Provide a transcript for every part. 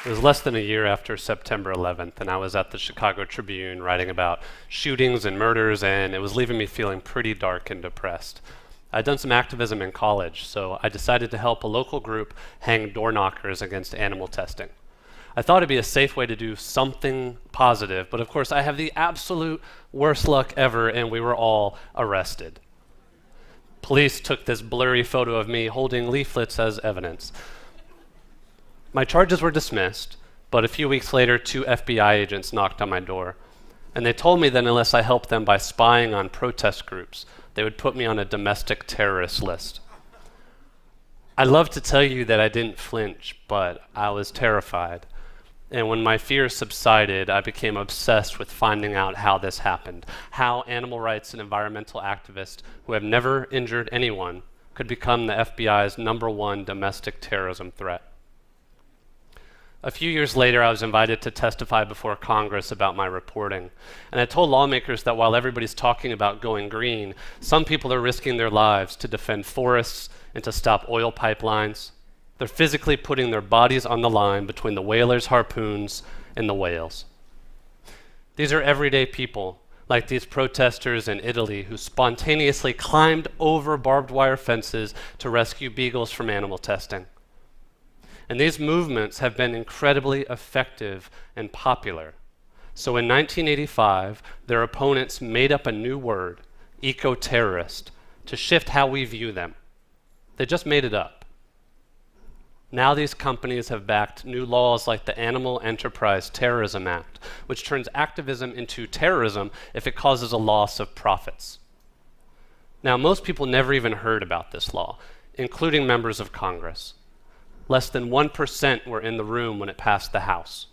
It was less than a year after September 11th, and I was at the Chicago Tribune writing about shootings and murders, and it was leaving me feeling pretty dark and depressed. I'd done some activism in college, so I decided to help a local group hang door knockers against animal testing. I thought it'd be a safe way to do something positive, but of course I have the absolute worst luck ever, and we were all arrested. Police took this blurry photo of me holding leaflets as evidence. My charges were dismissed, but a few weeks later, 2 FBI agents knocked on my door, and they told me that unless I helped them by spying on protest groups, they would put me on a domestic terrorist list. I'd love to tell you that I didn't flinch, but I was terrified. And when my fears subsided, I became obsessed with finding out how this happened, how animal rights and environmental activists who have never injured anyone could become the FBI's #1 domestic terrorism threat. A few years later, I was invited to testify before Congress about my reporting. And I told lawmakers that while everybody's talking about going green, some people are risking their lives to defend forests and to stop oil pipelines. They're physically putting their bodies on the line between the whalers' harpoons and the whales. These are everyday people, like these protesters in Italy who spontaneously climbed over barbed wire fences to rescue beagles from animal testing. And these movements have been incredibly effective and popular. So in 1985, their opponents made up a new word, eco-terrorist, to shift how we view them. They just made it up. Now these companies have backed new laws like the Animal Enterprise Terrorism Act, which turns activism into terrorism if it causes a loss of profits. Now, most people never even heard about this law, including members of Congress. Less than 1% were in the room when it passed the House.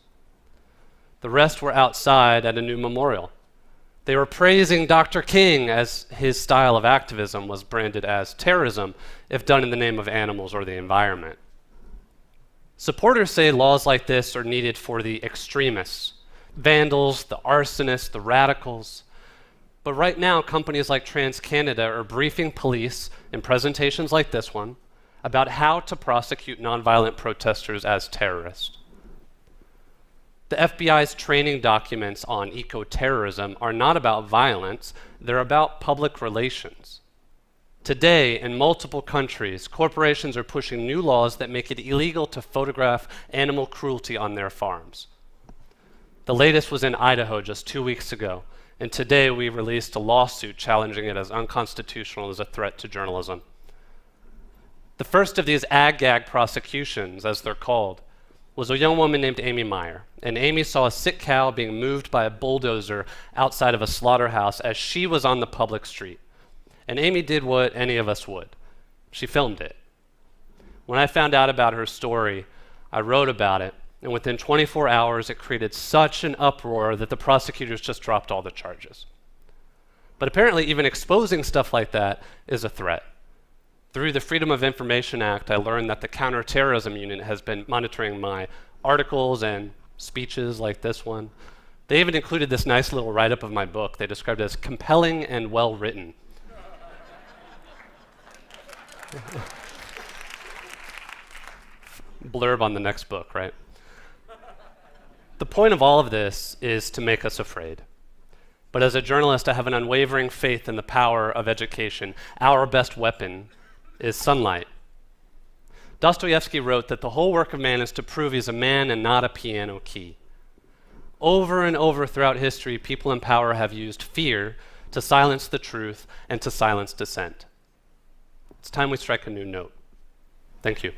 The rest were outside at a new memorial. They were praising Dr. King as his style of activism was branded as terrorism if done in the name of animals or the environment. Supporters say laws like this are needed for the extremists, vandals, the arsonists, the radicals. But right now, companies like TransCanada are briefing police in presentations like this one about how to prosecute nonviolent protesters as terrorists. The FBI's training documents on eco-terrorism are not about violence, they're about public relations. Today, in multiple countries, corporations are pushing new laws that make it illegal to photograph animal cruelty on their farms. The latest was in Idaho just 2 weeks ago, and today we released a lawsuit challenging it as unconstitutional as a threat to journalism. The first of these ag-gag prosecutions, as they're called, was a young woman named Amy Meyer. And Amy saw a sick cow being moved by a bulldozer outside of a slaughterhouse as she was on the public street. And Amy did what any of us would. She filmed it. When I found out about her story, I wrote about it, and within 24 hours it created such an uproar that the prosecutors just dropped all the charges. But apparently even exposing stuff like that is a threat. Through the Freedom of Information Act, I learned that the Counterterrorism Unit has been monitoring my articles and speeches like this one. They even included this nice little write-up of my book. They described it as compelling and well-written. Blurb on the next book, right? The point of all of this is to make us afraid. But as a journalist, I have an unwavering faith in the power of education. Our best weapon is sunlight. Dostoevsky wrote that the whole work of man is to prove he's a man and not a piano key. Over and over throughout history, people in power have used fear to silence the truth and to silence dissent. It's time we strike a new note. Thank you.